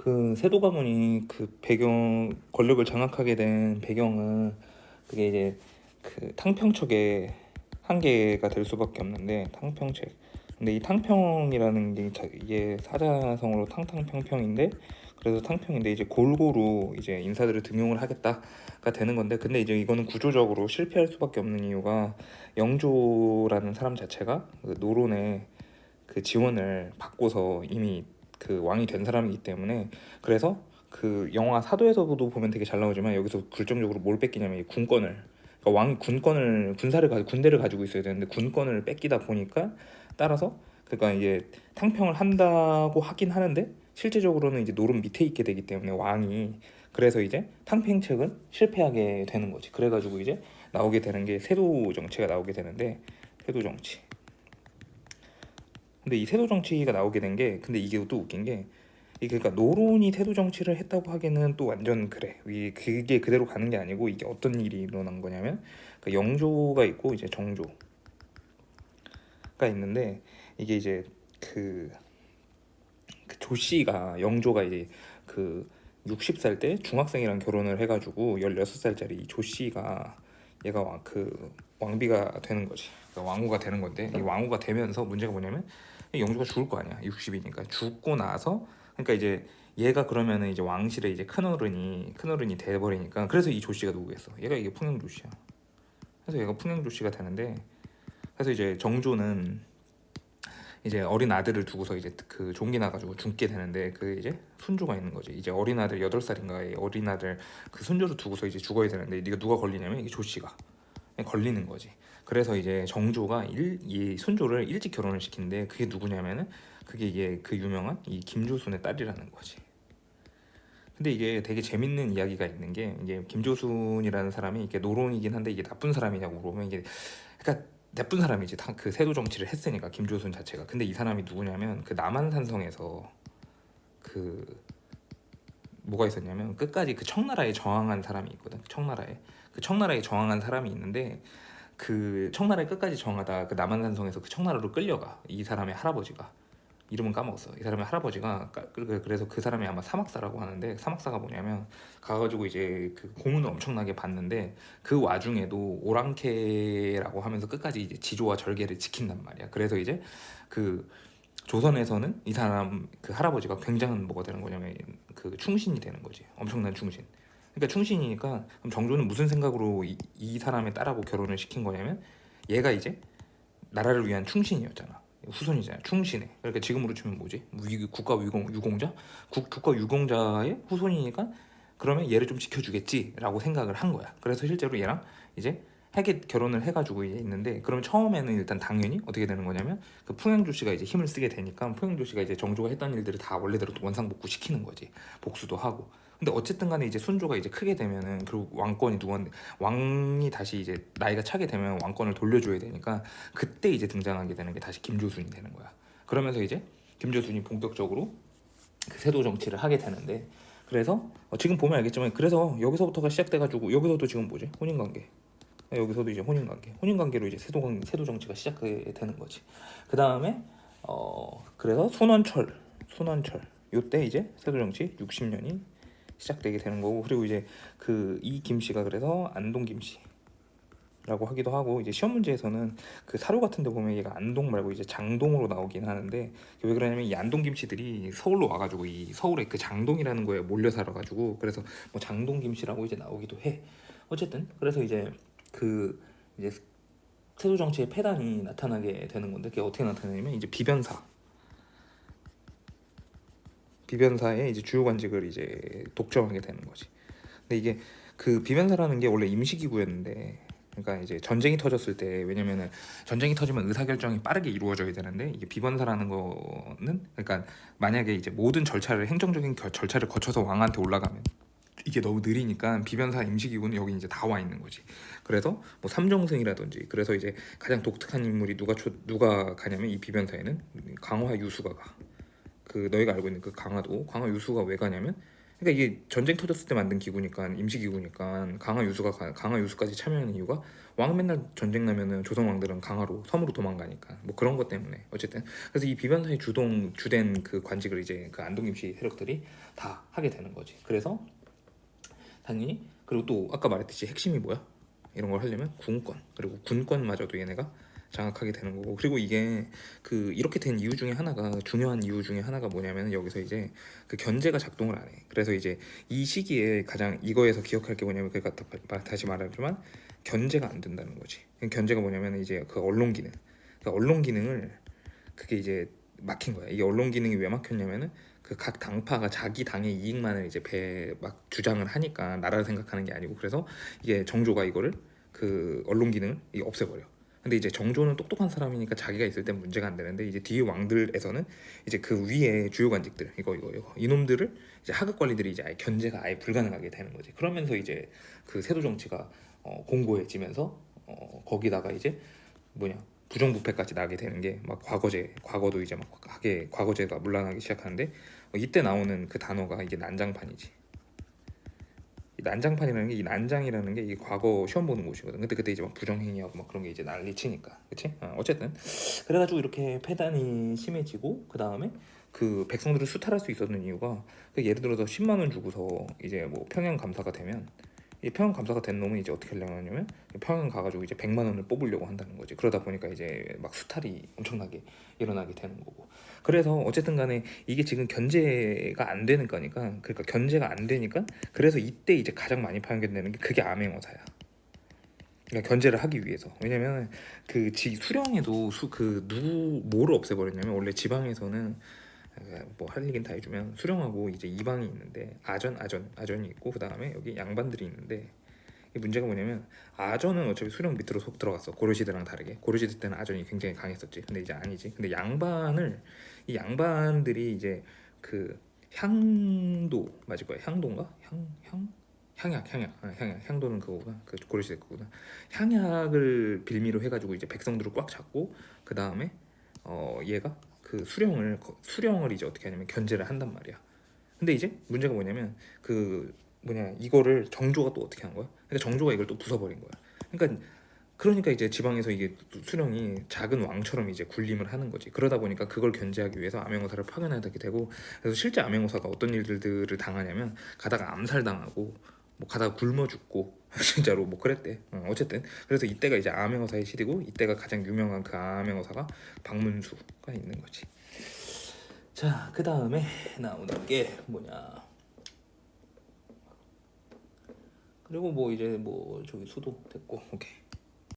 그 세도 가문이 그 배경 권력을 장악하게 된 배경은 그게 이제 그 탕평책의 한계가 될 수밖에 없는데 탕평책. 근데 이 탕평이라는 게 이게 사자성어로 탕탕평평인데 그래서 탕평인데 이제 골고루 이제 인사들을 등용을 하겠다가 되는 건데 근데 이제 이거는 구조적으로 실패할 수밖에 없는 이유가 영조라는 사람 자체가 그 노론의 그 지원을 받고서 이미 그 왕이 된 사람이기 때문에 그래서 그 영화 사도에서도 보면 되게 잘 나오지만 여기서 굴점적으로 뭘 뺏기냐면 이 군권을 그러니까 왕이 군권을 군대를 가지고 있어야 되는데 군권을 뺏기다 보니까 따라서 그러니까 이제 탕평을 한다고 하긴 하는데 실제적으로는 이제 노름 밑에 있게 되기 때문에 왕이 그래서 이제 탕평책은 실패하게 되는 거지. 그래가지고 이제 나오게 되는 게 세도 정치가 나오게 되는데 세도 정치. 근데 이 세도 정치가 나오게 된 게 근데 이게 또 웃긴 게 이게 그러니까 노론이 세도 정치를 했다고 하기는 또 완전 그래. 이게 그게 그대로 가는 게 아니고 이게 어떤 일이 일어난 거냐면 그 영조가 있고 이제 정조가 있는데 이게 이제 그, 그 조씨가 영조가 이제 그 60살 때 중학생이랑 결혼을 해가지고 16살짜리 이 조씨가 얘가 그 왕비가 되는 거지. 그러니까 왕후가 되는 건데 이 왕후가 되면서 문제가 뭐냐면 영조가 죽을 거 아니야. 60이니까 죽고 나서 그러니까 이제 얘가 그러면은 이제 왕실의 이제 큰어른이 돼 버리니까 그래서 이 조씨가 누구겠어? 얘가 이게 풍영조씨야. 그래서 얘가 풍영조씨가 되는데 그래서 이제 정조는 이제 어린 아들을 두고서 이제 그 종기 나가지고 죽게 되는데 그 이제 순조가 있는 거지. 이제 어린 아들 8살인가의 어린 아들 그 순조를 두고서 이제 죽어야 되는데 네가 누가 걸리냐면 이게 조씨가 걸리는 거지. 그래서 이제 정조가 이 순조를 일찍 결혼을 시키는데 그게 누구냐면은 그게 이게 그 유명한 이 김조순의 딸이라는 거지. 근데 이게 되게 재밌는 이야기가 있는 게 이게 김조순이라는 사람이 이게 노론이긴 한데 이게 나쁜 사람이냐고 물어보면 이게 그러니까 나쁜 사람이지. 그 세도 정치를 했으니까 김조순 자체가. 근데 이 사람이 누구냐면 그 남한산성에서 그 뭐가 있었냐면 끝까지 그 청나라에 저항한 사람이 있거든. 청나라에 저항한 사람이 있는데 그 청나라에 끝까지 저항하다 그 남한산성에서 그 청나라로 끌려가. 이 사람의 할아버지가 이름은 까먹었어. 이 사람의 할아버지가 그래서 그 사람이 아마 사막사라고 하는데 사막사가 뭐냐면 가가지고 이제 그 고문을 엄청나게 받는데 그 와중에도 오랑캐라고 하면서 끝까지 이제 지조와 절개를 지킨단 말이야. 그래서 이제 그 조선에서는 이 사람 그 할아버지가 굉장한 뭐가 되는 거냐면 그 충신이 되는 거지. 엄청난 충신. 그러니까 충신이니까 그럼 정조는 무슨 생각으로 이 사람의 딸하고 결혼을 시킨 거냐면 얘가 이제 나라를 위한 충신이었잖아. 후손이잖아. 충신에. 그러니까 지금으로 치면 뭐지? 국가 유공자? 국가 유공자의 후손이니까 그러면 얘를 좀 지켜주겠지라고 생각을 한 거야. 그래서 실제로 얘랑 이제 결혼을 해가지고 이제 있는데 그러면 처음에는 일단 당연히 어떻게 되는 거냐면 그 풍영조 씨가 이제 힘을 쓰게 되니까 풍영조 씨가 이제 정조가 했던 일들을 다 원래대로 원상복구 시키는 거지. 복수도 하고. 근데 어쨌든 간에 이제 순조가 이제 크게 되면은 결국 왕권이 누구한테 왕이 다시 이제 나이가 차게 되면 왕권을 돌려줘야 되니까 그때 이제 등장하게 되는 게 다시 김조순이 되는 거야. 그러면서 이제 김조순이 본격적으로 그 세도 정치를 하게 되는데 그래서 지금 보면 알겠지만 그래서 여기서부터가 시작돼가지고 여기서도 지금 뭐지? 혼인관계. 여기서도 이제 혼인관계로 이제 세도 정치가 시작되는 거지. 그 다음에 그래서 순원철 요때 이제 세도 정치 60년이 시작되게 되는 거고 그리고 이제 그 이 김씨가 그래서 안동 김씨라고 하기도 하고 이제 시험 문제에서는 그 사료 같은 데 보면 얘가 안동 말고 이제 장동으로 나오긴 하는데 왜 그러냐면 이 안동 김씨들이 서울로 와가지고 이 서울에 그 장동이라는 거에 몰려 살아가지고 그래서 뭐 장동 김씨라고 이제 나오기도 해. 어쨌든 그래서 이제 그 이제 세도 정치의 폐단이 나타나게 되는 건데 그게 어떻게 나타나냐면 이제 비변사의 이제 주요 관직을 이제 독점하게 되는 거지. 근데 이게 그 비변사라는 게 원래 임시기구였는데 그러니까 이제 전쟁이 터졌을 때 왜냐면은 전쟁이 터지면 의사결정이 빠르게 이루어져야 되는데 이게 비변사라는 거는 그러니까 만약에 이제 모든 행정적인 절차를 거쳐서 왕한테 올라가면 이게 너무 느리니까 비변사 임시기구는 여기 이제 다 와 있는 거지. 그래서 뭐 삼정승이라든지 그래서 이제 가장 독특한 인물이 누가 가냐면 이 비변사에는 강화 유수가 가. 그 너희가 알고 있는 그 강화 유수가 왜 가냐면 그러니까 이게 전쟁 터졌을 때 만든 기구니까 임시 기구니까 강화 유수까지 참여하는 이유가 왕 맨날 전쟁 나면은 조선 왕들은 강화로 섬으로 도망가니까 뭐 그런 것 때문에 어쨌든 그래서 이 비변사의 주된 그 관직을 이제 그 안동김씨 세력들이 다 하게 되는 거지. 그래서 당연히 그리고 또 아까 말했듯이 핵심이 뭐야? 이런 걸 하려면 군권 그리고 군권마저도 얘네가 장악하게 되는 거고 그리고 이게 그 이렇게 된 이유 중에 하나가 중요한 이유 중에 하나가 뭐냐면 여기서 이제 그 견제가 작동을 안 해. 그래서 이제 이 시기에 가장 이거에서 기억할 게 뭐냐면 그러니까 다시 말하지만 견제가 안 된다는 거지. 견제가 뭐냐면 이제 그 언론 기능. 그 언론 기능을 그게 이제 막힌 거야. 이게 언론 기능이 왜 막혔냐면은 그 각 당파가 자기 당의 이익만을 이제 배 막 주장을 하니까 나라를 생각하는 게 아니고 그래서 이게 정조가 이거를 그 언론 기능을 이게 없애버려. 근데 이제 정조는 똑똑한 사람이니까 자기가 있을 땐 문제가 안 되는데 이제 뒤에 왕들에서는 이제 그 위에 주요 관직들 이거 이놈들을 이제 하급 관리들이 이제 아예 견제가 아예 불가능하게 되는 거지. 그러면서 이제 그 세도 정치가 공고해지면서 거기다가 이제 뭐냐 부정부패까지 나게 되는 게 막 과거도 이제 막 하게 과거제가 문란하기 시작하는데 이때 나오는 그 단어가 이게 난장판이지. 이 난장판이라는 게 이 난장이라는 게 이 과거 시험 보는 곳이거든. 근데 그때 이제 막 부정행위하고 막 그런 게 이제 난리치니까, 그치? 어쨌든 그래가지고 이렇게 폐단이 심해지고 그 다음에 그 백성들을 수탈할 수 있었는 이유가 그 예를 들어서 10만 원 주고서 이제 뭐 평양 감사가 되면 이 평양 감사가 된 놈은 이제 어떻게 하려고 하냐면 평양 가가지고 이제 100만 원을 뽑으려고 한다는 거지. 그러다 보니까 이제 막 수탈이 엄청나게 일어나게 되는 거고. 그래서 어쨌든 간에 이게 지금 견제가 안 되는 거니까 그러니까 견제가 안 되니까 그래서 이때 이제 가장 많이 파견되는 게 그게 암행어사야. 그러니까 견제를 하기 위해서. 왜냐면 그 수령에도 뭐를 없애버렸냐면 원래 지방에서는 뭐 할 얘기는 다 해주면 수령하고 이제 이방이 있는데 아전이 있고 그 다음에 여기 양반들이 있는데 이 문제가 뭐냐면 아전은 어차피 수령 밑으로 속 들어갔어. 고려시대랑 다르게 고려시대 때는 아전이 굉장히 강했었지. 근데 이제 아니지. 근데 이 양반들이 이제 그 향도 맞을 거야. 향도인가? 향도는 그거구나. 그 고려시대 그거구나. 향약을 빌미로 해가지고 이제 백성들을 꽉 잡고 그 다음에 얘가 그 수령을 이제 어떻게 하냐면 견제를 한단 말이야. 근데 이제 문제가 뭐냐면 그 뭐냐 이거를 정조가 또 어떻게 한 거야? 그러니까 정조가 이걸 또 부숴버린 거야. 그러니까 이제 지방에서 이게 수령이 작은 왕처럼 이제 군림을 하는 거지. 그러다 보니까 그걸 견제하기 위해서 암행어사를 파견하게 되고 그래서 실제 암행어사가 어떤 일들을 당하냐면 가다가 암살당하고 뭐 가다가 굶어 죽고 진짜로 뭐 그랬대. 어쨌든 그래서 이때가 이제 암행어사의 시대고 이때가 가장 유명한 그 암행어사가 박문수가 있는 거지. 자, 그 다음에 나오는 게 뭐냐? 그리고 뭐 이제 뭐 저기 수도 됐고, 오케이.